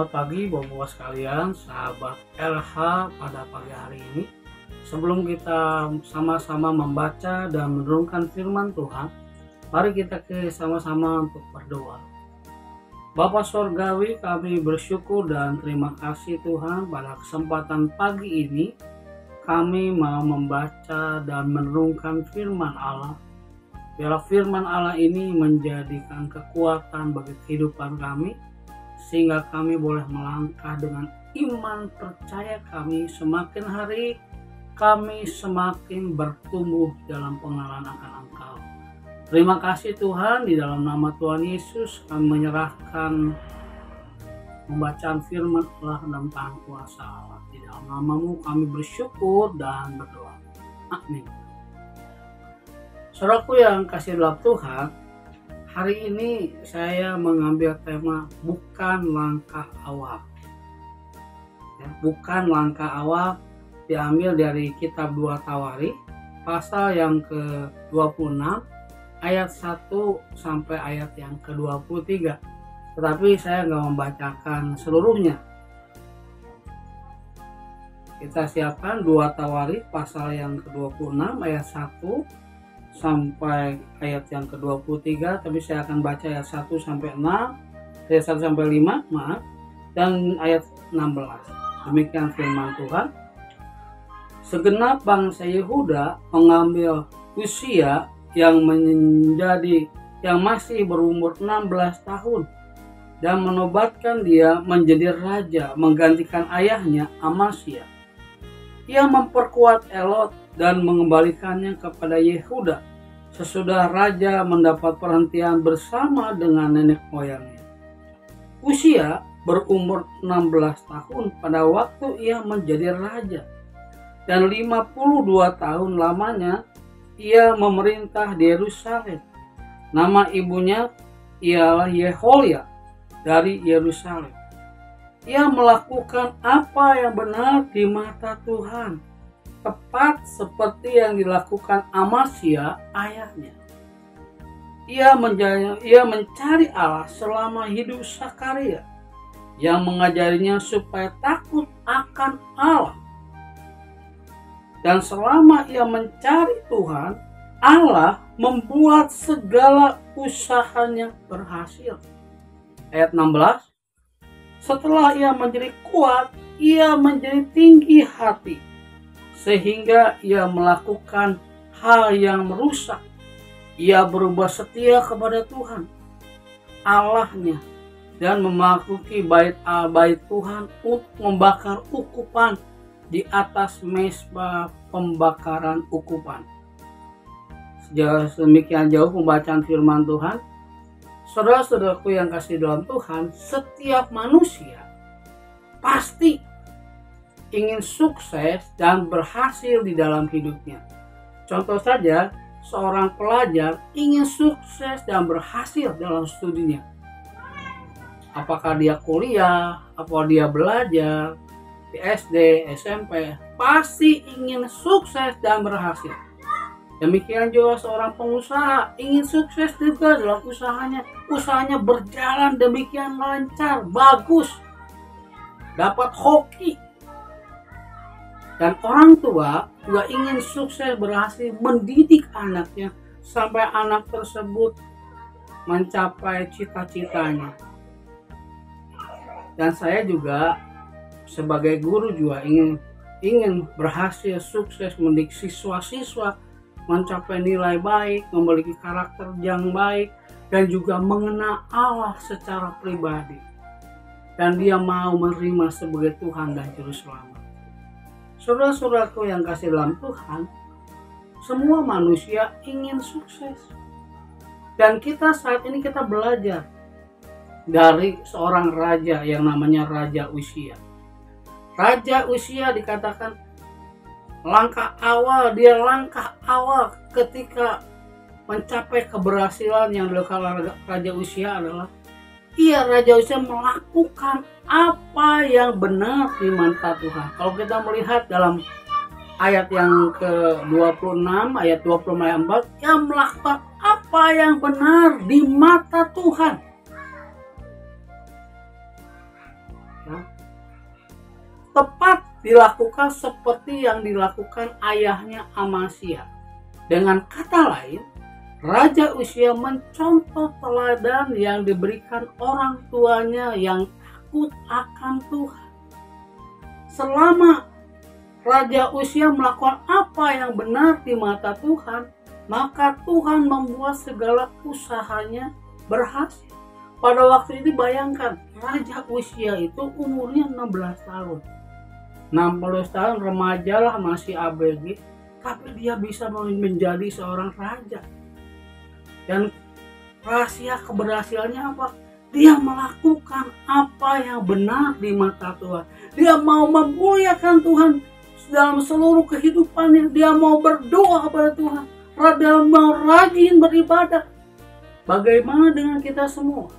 Selamat pagi Bapak-Bapak sekalian, sahabat LH pada pagi hari ini. Sebelum kita sama-sama membaca dan merenungkan firman Tuhan, mari kita sama-sama untuk berdoa. Bapa Sorgawi, kami bersyukur dan terima kasih Tuhan pada kesempatan pagi ini kami mau membaca dan merenungkan firman Allah. Biarlah firman Allah ini menjadikan kekuatan bagi kehidupan kami, sehingga kami boleh melangkah dengan iman percaya kami semakin hari kami semakin bertumbuh dalam pengenalan akan Engkau. Terima kasih Tuhan, di dalam nama Tuhan Yesus kami menyerahkan pembacaan firman Allah dalam tangan kuasa Allah. Di dalam nama-Mu kami bersyukur dan berdoa. Amin. Saudaraku yang kasih dalam Tuhan, hari ini saya mengambil tema bukan langkah awal. Bukan langkah awal diambil dari kitab 2 Tawarikh pasal yang ke-26 ayat 1 sampai ayat yang ke-23. Tetapi saya nggak membacakan seluruhnya. Kita siapkan 2 Tawarikh pasal yang ke-26 ayat 1 sampai ayat yang ke-23, tapi saya akan baca ayat 1 sampai 6, ayat 1 sampai 5, dan ayat 16. Demikian firman Tuhan. Segenap bangsa Yehuda mengambil Uzia yang masih berumur 16 tahun dan menobatkan dia menjadi raja menggantikan ayahnya Amasya. Ia memperkuat Elot dan mengembalikannya kepada Yehuda sesudah raja mendapat perhentian bersama dengan nenek moyangnya. Uzia berumur 16 tahun pada waktu ia menjadi raja, dan 52 tahun lamanya ia memerintah di Yerusalem. Nama ibunya ialah Yeholia dari Yerusalem. Ia melakukan apa yang benar di mata Tuhan, tepat seperti yang dilakukan Amasya ayahnya. Ia mencari Allah selama hidup Sakaria, yang mengajarinya supaya takut akan Allah. Dan selama ia mencari Tuhan, Allah membuat segala usahanya berhasil. Ayat 16. Setelah ia menjadi kuat, ia menjadi tinggi hati, sehingga ia melakukan hal yang merusak. Ia berubah setia kepada Tuhan Allahnya dan memasuki bait Tuhan untuk membakar ukupan di atas mezbah pembakaran ukupan. Demikian jauh pembacaan firman Tuhan. Saudara-saudaraku yang kasih dalam Tuhan, setiap manusia pasti ingin sukses dan berhasil di dalam hidupnya. Contoh saja, seorang pelajar ingin sukses dan berhasil dalam studinya. Apakah dia kuliah, apakah dia belajar di SD, SMP, pasti ingin sukses dan berhasil. Demikian juga seorang pengusaha ingin sukses juga dalam usahanya. Usahanya berjalan demikian lancar, bagus, dapat hoki. Dan orang tua juga ingin sukses berhasil mendidik anaknya sampai anak tersebut mencapai cita-citanya. Dan saya juga sebagai guru juga ingin berhasil sukses mendidik siswa-siswa mencapai nilai baik, memiliki karakter yang baik, dan juga mengenal Allah secara pribadi. Dan dia mau menerima sebagai Tuhan dan Juru Selamat. Saudara-saudaraku yang kasih dalam Tuhan, semua manusia ingin sukses. Dan kita saat ini kita belajar dari seorang raja yang namanya Raja Uzia. Raja Uzia dikatakan langkah awal ketika mencapai keberhasilan yang dilakukan Raja Uzia adalah Raja Uzia melakukan apa yang benar di mata Tuhan. Kalau kita melihat dalam ayat yang ke-26, ayat 25 ayat 4, ia melakukan apa yang benar di mata Tuhan. tepat dilakukan seperti yang dilakukan ayahnya Amazia. Dengan kata lain, Raja Uzia mencontoh teladan yang diberikan orang tuanya yang takut akan Tuhan. Selama Raja Uzia melakukan apa yang benar di mata Tuhan, maka Tuhan membuat segala usahanya berhasil. Pada waktu itu bayangkan, Raja Uzia itu umurnya 16 tahun. 16 tahun remaja lah, masih ABG, tapi dia bisa menjadi seorang raja. Dan rahasia keberhasilannya apa? Dia melakukan apa yang benar di mata Tuhan. Dia mau memuliakan Tuhan dalam seluruh kehidupannya. Dia mau berdoa kepada Tuhan. Dia mau rajin beribadah. Bagaimana dengan kita semua?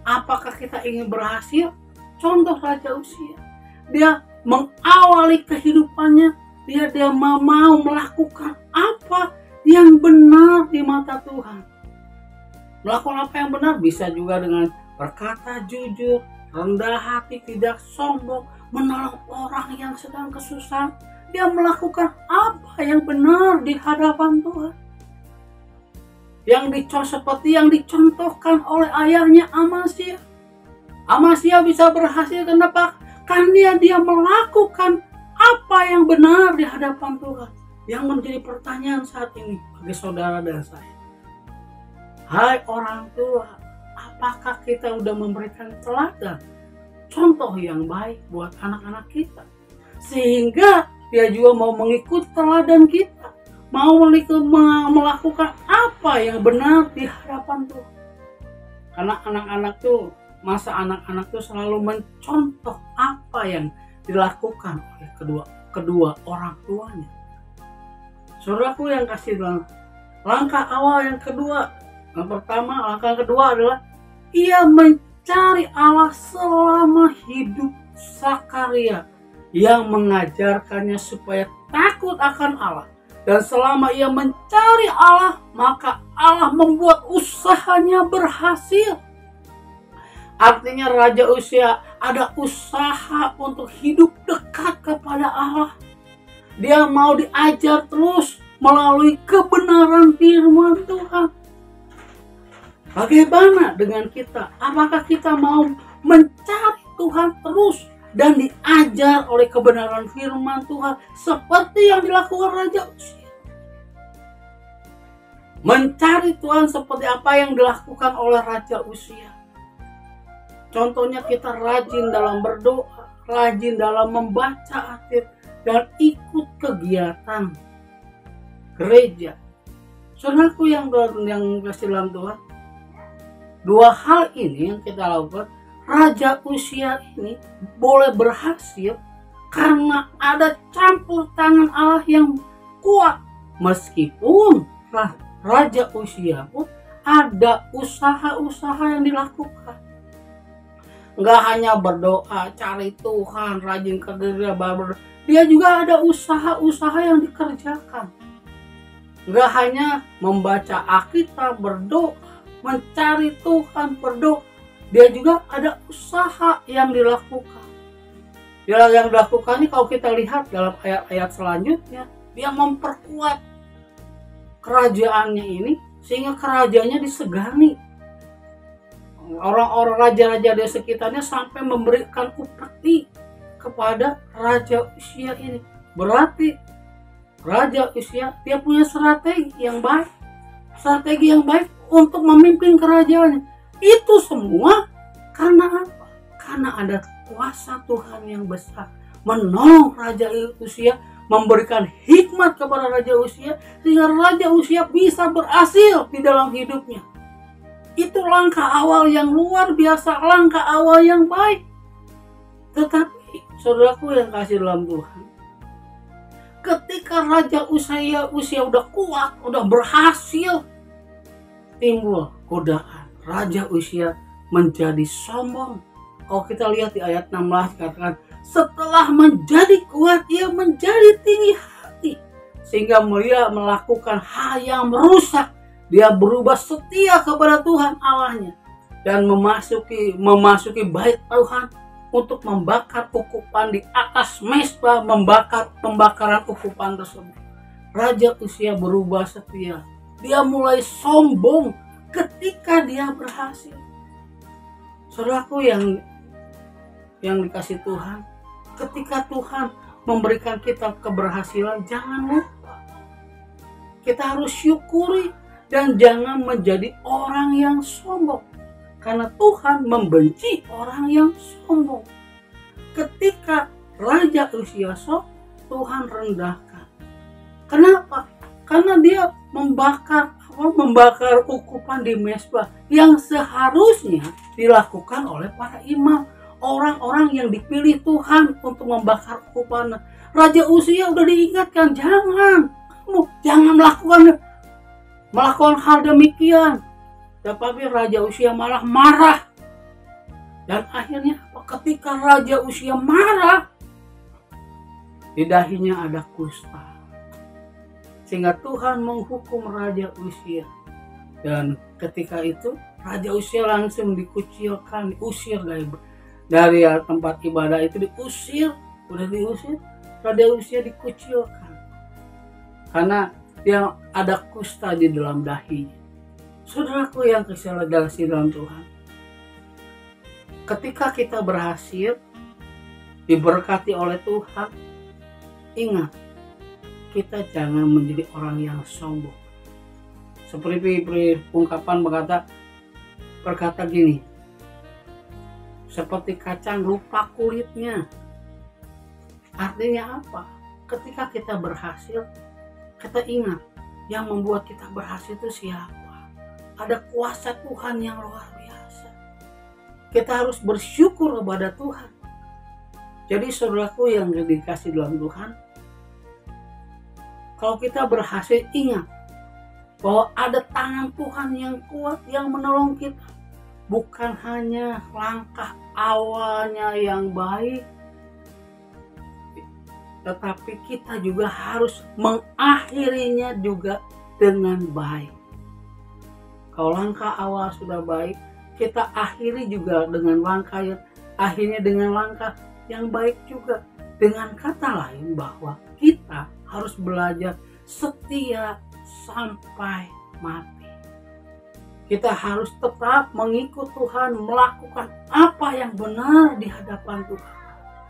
Apakah kita ingin berhasil? Contoh Raja Uzia. Dia mengawali kehidupannya. Dia mau melakukan apa yang benar di mata Tuhan. Melakukan apa yang benar bisa juga dengan berkata jujur, rendah hati, tidak sombong, menolong orang yang sedang kesusahan. Dia melakukan apa yang benar di hadapan Tuhan. Seperti yang dicontohkan oleh ayahnya Amazia. Amazia bisa berhasil kenapa? Karena dia melakukan apa yang benar di hadapan Tuhan. Yang menjadi pertanyaan saat ini bagi saudara dan saya. Hai orang tua, apakah kita sudah memberikan teladan, contoh yang baik buat anak-anak kita? Sehingga dia juga mau mengikut teladan kita. Mau melakukan apa yang benar di hadapan Tuhan. Karena masa anak-anak tuh selalu mencontoh apa yang dilakukan oleh kedua orang tuanya. Saudaraku yang kasih dalam langkah awal yang kedua, langkah kedua adalah ia mencari Allah selama hidup Zakaria yang mengajarkannya supaya takut akan Allah. Dan selama ia mencari Allah, maka Allah membuat usahanya berhasil. Artinya Raja Uzia ada usaha untuk hidup dekat kepada Allah. Dia mau diajar terus melalui kebenaran firman Tuhan. Bagaimana dengan kita? Apakah kita mau mencari Tuhan terus dan diajar oleh kebenaran firman Tuhan seperti yang dilakukan Raja Uzia? Mencari Tuhan seperti apa yang dilakukan oleh Raja Uzia. Contohnya kita rajin dalam berdoa, rajin dalam membaca Alkitab, dan ikut kegiatan gereja. Saudaraku yang kasih dalam Tuhan, dua hal ini yang kita lakukan, Raja Uzia ini boleh berhasil karena ada campur tangan Allah yang kuat. Meskipun Raja Uzia pun ada usaha-usaha yang dilakukan. Nggak hanya berdoa, cari Tuhan, rajin ke gereja, dia juga ada usaha-usaha yang dikerjakan. Nggak hanya membaca Alkitab, berdoa, mencari Tuhan, berdoa. Dia juga ada usaha yang dilakukan. Yang dilakukan ini kalau kita lihat dalam ayat-ayat selanjutnya, dia memperkuat kerajaannya ini sehingga kerajaannya disegani. Orang-orang raja-raja di sekitarnya sampai memberikan upeti kepada Raja Uzia ini. Berarti Raja Uzia dia punya strategi yang baik untuk memimpin kerajaannya. Itu semua karena apa? Karena ada kuasa Tuhan yang besar menolong Raja Uzia, memberikan hikmat kepada Raja Uzia sehingga Raja Uzia bisa berhasil di dalam hidupnya. Itu langkah awal yang luar biasa, langkah awal yang baik. Tetapi saudaraku yang kasih dalam Tuhan, ketika Raja Uzia udah kuat, udah berhasil, timbul godaan. Raja Uzia menjadi sombong. Kalau kita lihat di ayat 16 katakan, setelah menjadi kuat, ia menjadi tinggi hati sehingga dia melakukan hal yang merusak. Dia berubah setia kepada Tuhan Allahnya dan memasuki bait Tuhan untuk membakar ukupan di atas mezbah, membakar pembakaran ukupan tersebut. Raja Uzia berubah setia. Dia mulai sombong ketika dia berhasil. Saudaraku yang dikasih Tuhan, ketika Tuhan memberikan kita keberhasilan, jangan lupa kita harus syukuri dan jangan menjadi orang yang sombong, karena Tuhan membenci orang yang sombong. Ketika Raja Uzia sombong, Tuhan rendahkan. Kenapa? Karena dia membakar ukupan di mezbah yang seharusnya dilakukan oleh para imam, orang-orang yang dipilih Tuhan untuk membakar ukupan. Raja Uzia udah diingatkan, jangan melakukan hal demikian. Tetapi Raja Uzia malah marah. Dan akhirnya ketika Raja Uzia marah, di dahinya ada kusta. Sehingga Tuhan menghukum Raja Uzia. Dan ketika itu Raja Uzia langsung dikucilkan, diusir dari tempat ibadah itu, diusir. Raja Uzia dikucilkan karena dia ada kusta di dalam dahinya. Saudaraku yang kasih dalam Tuhan, ketika kita berhasil diberkati oleh Tuhan, ingat, kita jangan menjadi orang yang sombong. Seperti ungkapan berkata gini, seperti kacang lupa kulitnya. Artinya apa? Ketika kita berhasil, kita ingat yang membuat kita berhasil itu siapa? Ada kuasa Tuhan yang luar biasa. Kita harus bersyukur kepada Tuhan. Jadi saudaraku yang dikasih dalam Tuhan, kalau kita berhasil, ingat bahwa ada tangan Tuhan yang kuat yang menolong kita. Bukan hanya langkah awalnya yang baik, tetapi kita juga harus mengakhirinya juga dengan baik. Kalau langkah awal sudah baik, kita akhiri juga dengan langkah yang baik juga. Dengan kata lain bahwa kita harus belajar setia sampai mati. Kita harus tetap mengikut Tuhan, melakukan apa yang benar di hadapan Tuhan.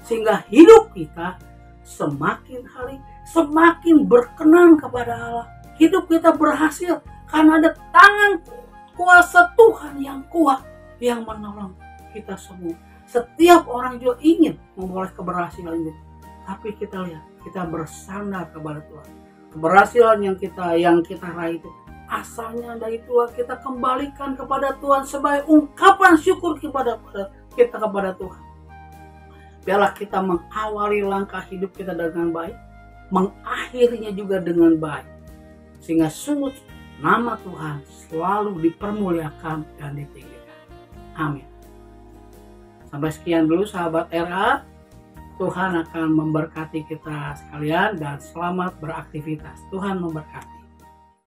Sehingga hidup kita semakin hari semakin berkenan kepada Allah. Hidup kita berhasil karena ada tangan kuasa Tuhan yang kuat yang menolong kita semua. Setiap orang juga ingin memperoleh keberhasilan itu, tapi kita lihat, kita bersandar kepada Tuhan. Keberhasilan yang kita raih itu asalnya dari Tuhan. Kita kembalikan kepada Tuhan sebagai ungkapan syukur kepada Tuhan. Biarlah kita mengawali langkah hidup kita dengan baik, mengakhirinya juga dengan baik, sehingga sungguh nama Tuhan selalu dipermuliakan dan ditinggikan. Amin. Sampai sekian dulu sahabat RA. Tuhan akan memberkati kita sekalian dan selamat beraktivitas. Tuhan memberkati.